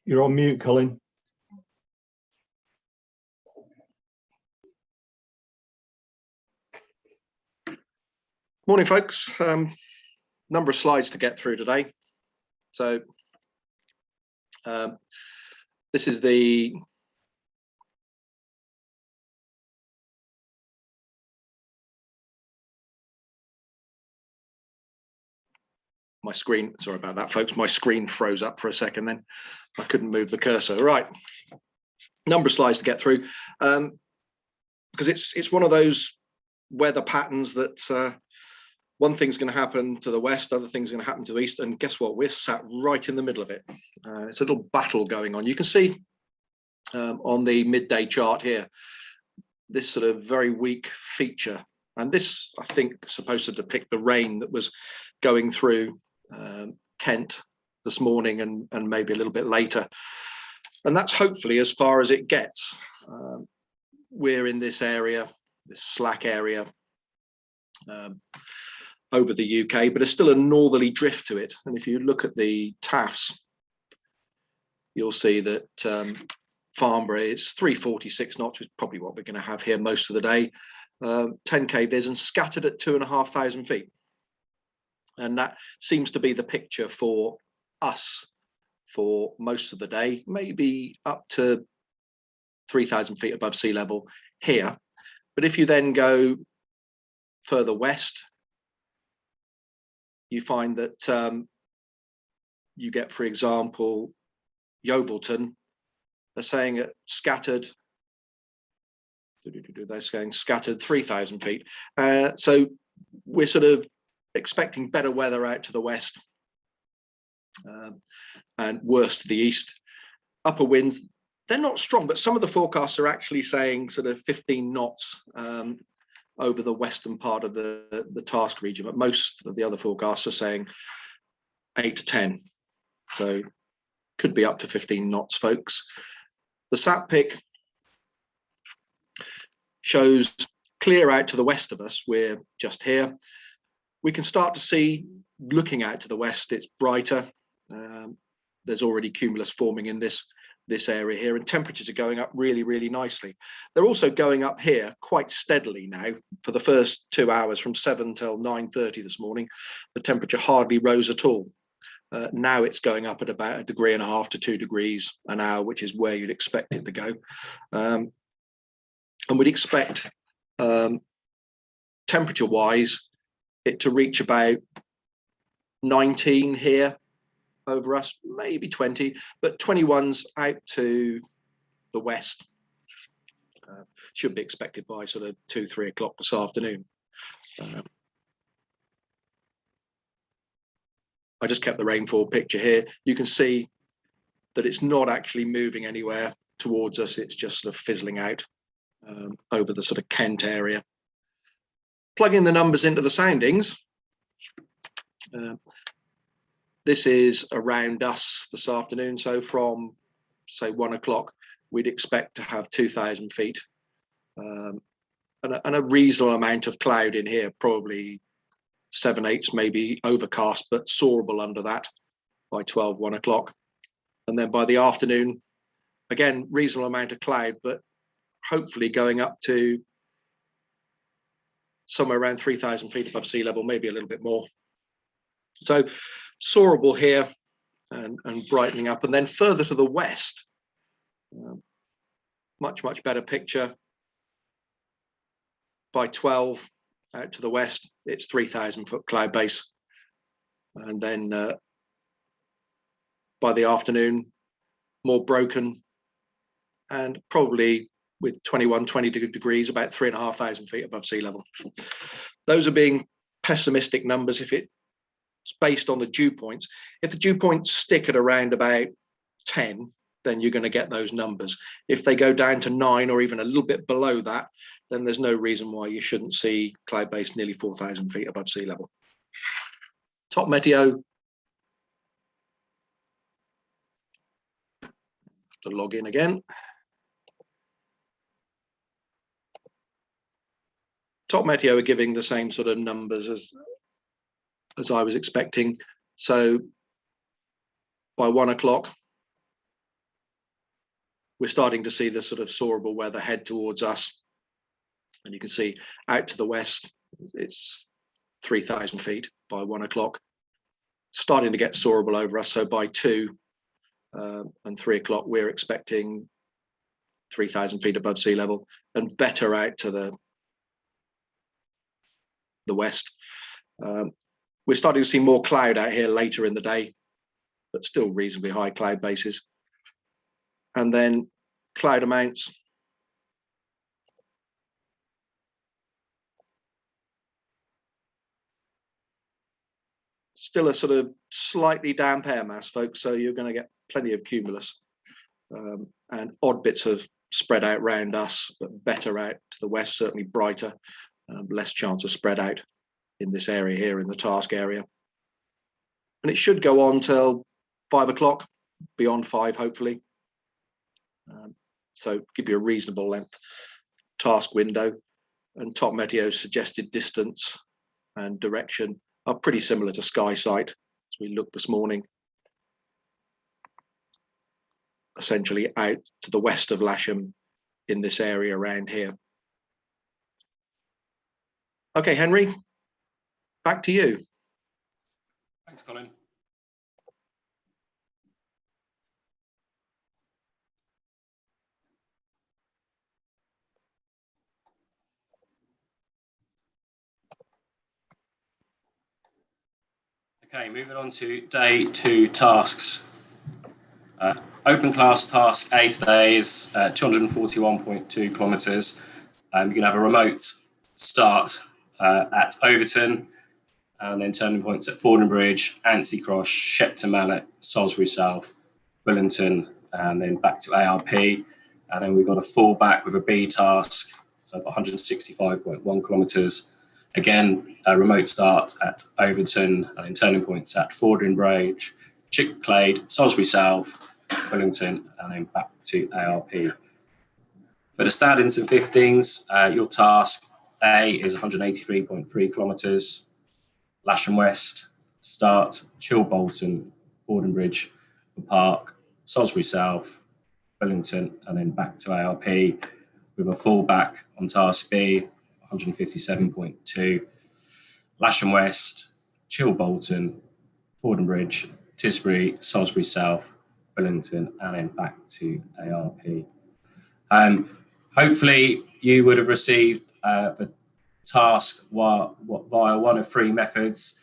You're on mute, Colin. Morning, folks. Number of slides to get through today. So this is my screen. Sorry about that, folks. My screen froze up for a second then. I couldn't move the cursor. Right. Number of slides to get through. Because it's one of those weather patterns that one thing's going to happen to the west, other thing's going to happen to the east, and guess what? We're sat right in the middle of it. It's a little battle going on. You can see on the midday chart here, this sort of very weak feature. And this, I think, is supposed to depict the rain that was going through Kent this morning and maybe a little bit later. And that's hopefully as far as it gets. We're in this area, this slack area over the UK, but there's still a northerly drift to it. And if you look at the TAFs, you'll see that Farnborough, it's 346 knots, which is probably what we're going to have here most of the day. 10k viz and scattered at 2,500 feet. And that seems to be the picture for us for most of the day, maybe up to 3,000 feet above sea level here. But if you then go further west, you find that you get, for example, Yeovilton, they're saying it scattered, they're saying scattered 3,000 feet. So we're sort of expecting better weather out to the west and worse to the east. Upper winds, they're not strong, but some of the forecasts are actually saying sort of 15 knots over the western part of the task region, but most of the other forecasts are saying 8 to 10. So could be up to 15 knots, folks. The sat pic shows clear out to the west of us. We're just here. We can start to see, looking out to the west, it's brighter. There's already cumulus forming in this area here, and temperatures are going up really, really nicely. They're also going up here quite steadily now. For the first 2 hours, from 7 till 9:30 this morning, the temperature hardly rose at all. Now it's going up at about 1.5 degrees to 2 degrees an hour, which is where you'd expect it to go. And we'd expect temperature-wise it to reach about 19 here over us, maybe 20, but 21's out to the west. Should be expected by sort of 2-3 o'clock this afternoon. I just kept the rainfall picture here. You can see that it's not actually moving anywhere towards us. It's just sort of fizzling out over the sort of Kent area. Plug in the numbers into the soundings. This is around us this afternoon. So from, say, 1 o'clock, we'd expect to have 2,000 feet and a reasonable amount of cloud in here, probably 7/8, maybe overcast, but soarable under that by 1 o'clock. And then by the afternoon, again, reasonable amount of cloud, but hopefully going up to somewhere around 3,000 feet above sea level, maybe a little bit more. So soarable here and brightening up. And then further to the west, much better picture. By 12 out to the west, it's 3,000 foot cloud base. And then by the afternoon, more broken, and probably with 22 degrees, about 3,500 feet above sea level. Those are being pessimistic numbers if it's based on the dew points. If the dew points stick at around about 10, then you're going to get those numbers. If they go down to 9 or even a little bit below that, then there's no reason why you shouldn't see cloud base nearly 4,000 feet above sea level. Top meteo. To log in again. Top meteo are giving the same sort of numbers as I was expecting. So by 1 o'clock, we're starting to see the sort of soarable weather head towards us. And you can see out to the west, it's 3,000 feet by 1 o'clock, starting to get soarable over us. So by 2 and 3 o'clock, we're expecting 3,000 feet above sea level and better out to the west. We're starting to see more cloud out here later in the day, but still reasonably high cloud bases. And then cloud amounts still a sort of slightly damp air mass, folks, so you're going to get plenty of cumulus and odd bits of spread out round us, but better out to the west, certainly brighter, less chance of spread out in this area here in the task area. And it should go on till 5 o'clock, beyond 5 hopefully. So give you a reasonable length task window, and Top Meteo's suggested distance and direction are pretty similar to SkySight as we looked this morning. Essentially out to the west of Lasham in this area around here. Okay, Henry, back to you. Thanks, Colin. Okay, moving on to day 2 tasks. Open class task A today is 241.2 kilometres. You're going to have a remote start at Overton, and then turning points at Fordham Bridge, Anstey Cross, Shepton Mallet, Salisbury South, Willington, and then back to ARP. And then we've got a fallback with a B task of 165.1 kilometres. Again, a remote start at Overton, and then turning points at Fordham Bridge, Chicklade, Salisbury South, Willington, and then back to ARP. For the standings and 15s, your task A is 183.3 kilometres. Lasham West, start, Chilbolton, Fordham Bridge, Park, Salisbury South, Willington, and then back to ARP with a fallback on task B, 157.2. Lasham West, Chilbolton, Fordham Bridge, Tisbury, Salisbury South, Willington, and then back to ARP. Hopefully you would have received the task via one of 3 methods.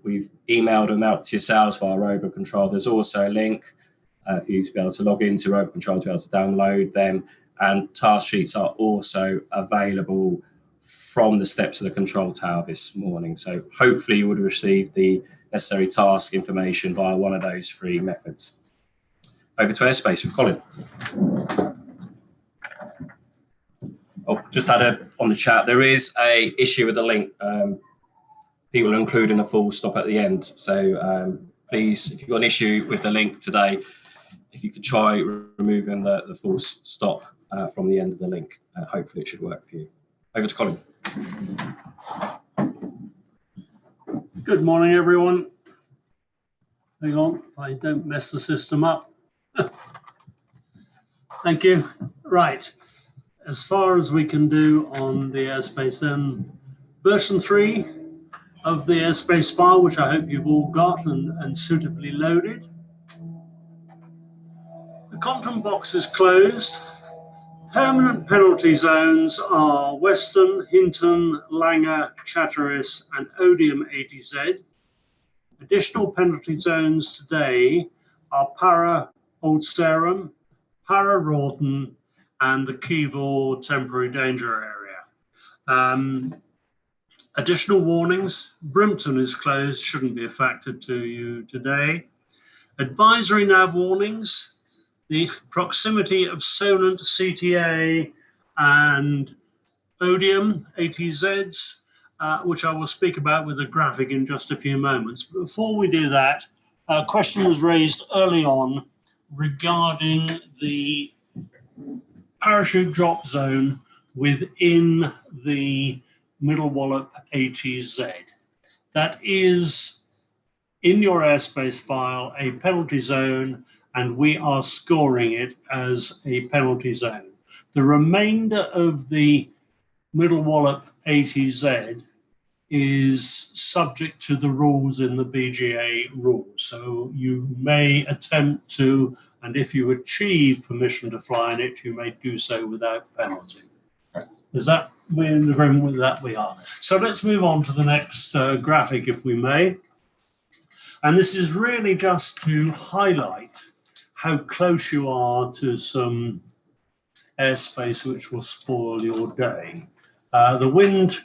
We've emailed them out to yourselves via Robo Control. There's also a link for you to be able to log into Robo Control to be able to download them, and task sheets are also available from the steps of the control tower this morning. So hopefully you would have received the necessary task information via one of those 3 methods. Over to airspace with Colin. Oh, just had on the chat, there is a issue with the link. People are including a full stop at the end. So please, if you've got an issue with the link today, if you could try removing the full stop from the end of the link, hopefully it should work for you. Over to Colin. Good morning, everyone. Hang on, I don't mess the system up. Thank you. Right, as far as we can do on the airspace, then version 3 of the airspace file, which I hope you've all got and suitably loaded. The content box is closed. Permanent penalty zones are Weston, Hinton, Langer, Chatteris, and Odium ATZ. Additional penalty zones today are Para, Old Sarum, Para Rawdon, and the Kevor temporary danger area. Additional warnings: Brimpton is closed, shouldn't be a factor to you today. Advisory nav warnings: the proximity of Sonant, CTA, and Odium ATZs, which I will speak about with a graphic in just a few moments. But before we do that, a question was raised early on regarding the parachute drop zone within the Middle Wallop ATZ. That is in your airspace file a penalty zone and we are scoring it as a penalty zone. The remainder of the Middle Wallop ATZ is subject to the rules in the BGA rules. So you may attempt to, and if you achieve permission to fly in it, you may do so without penalty. Is that, we're in agreement with that? We are. So let's move on to the next graphic, if we may. And this is really just to highlight how close you are to some airspace which will spoil your day. The wind,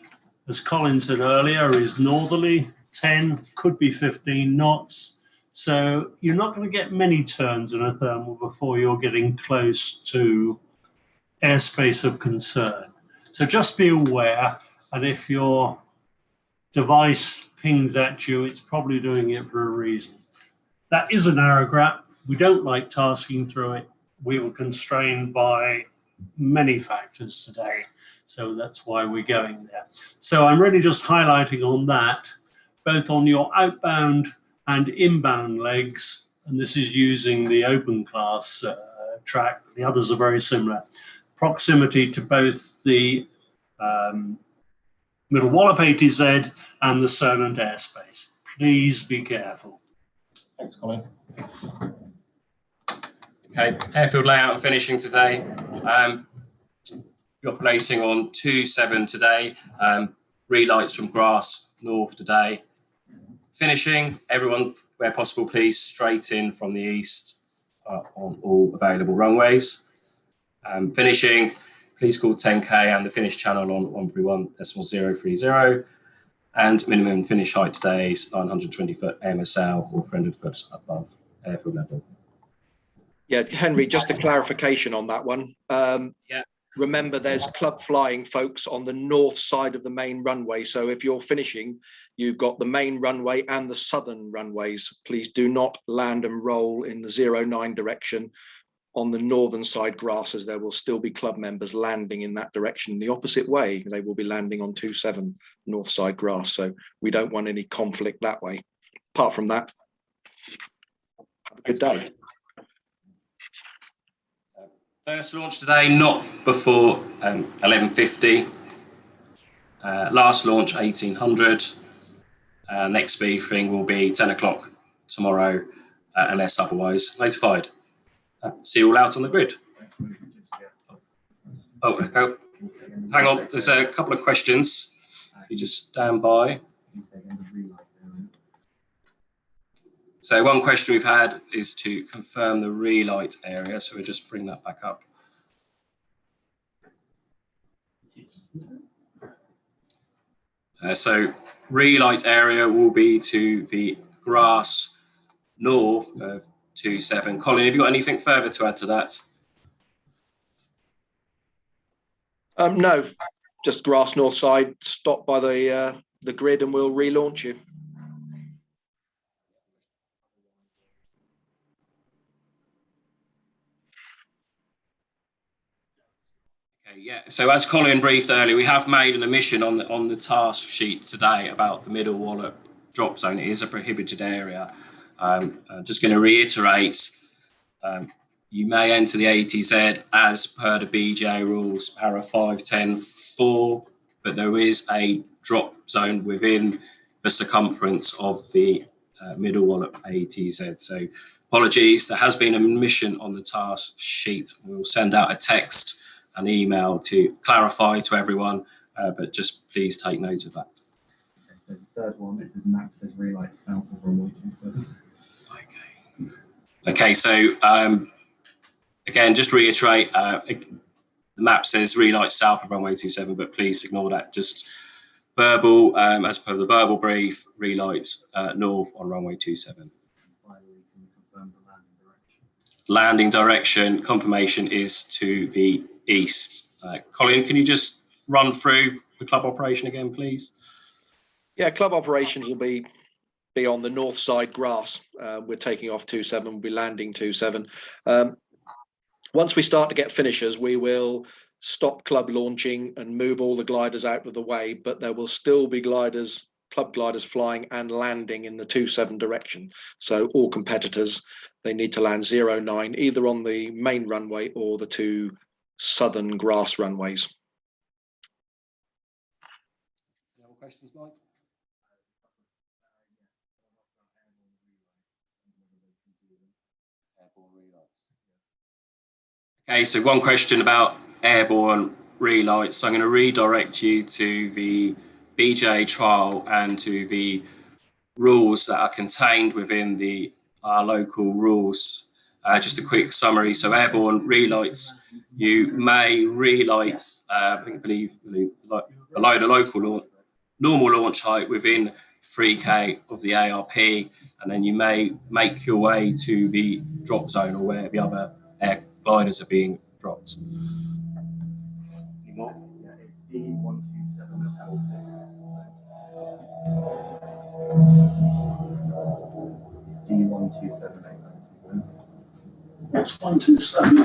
as Colin said earlier, is northerly, 10, could be 15 knots. So you're not going to get many turns in a thermal before you're getting close to airspace of concern. So just be aware, and if your device pings at you, it's probably doing it for a reason. That is an aerograph. We don't like tasking through it. We were constrained by many factors today, so that's why we're going there. So I'm really just highlighting on that, both on your outbound and inbound legs, and this is using the open class track. The others are very similar. Proximity to both the Middle Wallop ATZ and the Solent airspace. Please be careful. Thanks, Colin. Okay, airfield layout and finishing today. You're operating on 27 today. Relights from grass north today. Finishing, everyone, where possible, please straight in from the east on all available runways. Finishing, please call 10K and the finish channel on 131.030. And minimum finish height today is 920 foot AMSL or 300 foot above airfield level. Yeah, Henry, just a clarification on that one. Yeah. Remember, there's club flying folks on the north side of the main runway. So if you're finishing, you've got the main runway and the southern runways. Please do not land and roll in the 09 direction on the northern side grass, as there will still be club members landing in that direction. The opposite way, they will be landing on 27 north side grass. So we don't want any conflict that way. Apart from that, have a good day. First launch today, not before 11:50. Last launch 1800. Next briefing will be 10 o'clock tomorrow, unless otherwise notified. See you all out on the grid. Oh, okay. Hang on, there's a couple of questions. You just stand by. So one question we've had is to confirm the relight area. So we'll just bring that back up. So relight area will be to the grass north of 27. Colin, have you got anything further to add to that? No, just grass north side, stop by the grid and we'll relaunch you. Yeah, so as Colin briefed earlier, we have made an omission on the task sheet today about the Middle Wallop drop zone. It is a prohibited area. I'm just going to reiterate, you may enter the ATZ as per the BGA rules, para 510.4, but there is a drop zone within the circumference of the Middle Wallop ATZ. So apologies, there has been an omission on the task sheet. We'll send out a text an email to clarify to everyone, but just please take note of that. Okay, so the third one, this is map says relight south of runway 27. Okay, so again, just reiterate, the map says relight south of runway 27, but please ignore that. Just verbal, as per the verbal brief, relights north on runway 27. Finally, can you confirm the landing direction? Landing direction confirmation is to the east. Colin, can you just run through the club operation again, please? Yeah, club operations will be on the north side grass. We're taking off 27, we'll be landing 27. Once we start to get finishers, we will stop club launching and move all the gliders out of the way, but there will still be gliders, club gliders flying and landing in the 27 direction. So all competitors they need to land 09 either on the main runway or the two southern grass runways. Any other questions, Mike? Airborne relights. Okay, so one question about airborne relights. So I'm going to redirect you to the BJ trial and to the rules that are contained within our local rules. Just a quick summary. So airborne relights, you may relight, I believe below the local normal launch height within 3K of the ARP, and then you may make your way to the drop zone or where the other air gliders are being dropped. Any more? Yeah, it's D127 penalty. It's D127 penalty zone. What's 127?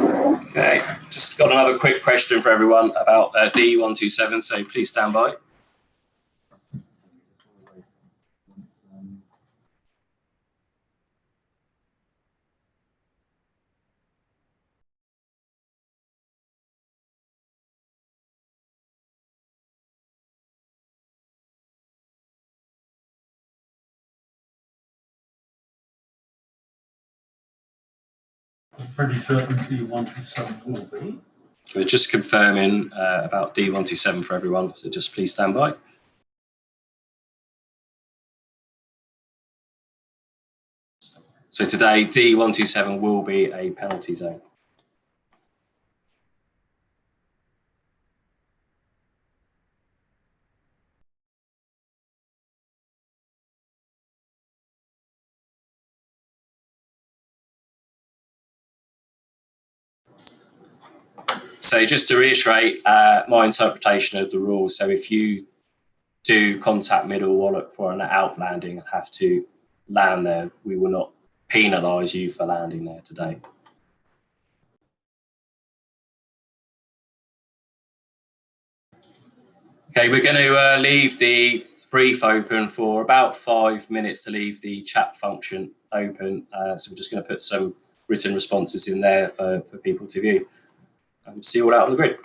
Okay, just got another quick question for everyone about D127, so please stand by. I'm pretty certain D127 will be. We're just confirming about D127 for everyone, so just please stand by. So today, D127 will be a penalty zone. So just to reiterate my interpretation of the rules, so if you do contact Middle Wallop for an out landing and have to land there, we will not penalise you for landing there today. Okay, we're going to leave the brief open for about 5 minutes to leave the chat function open. So we're just going to put some written responses in there for people to view. See you all out on the grid.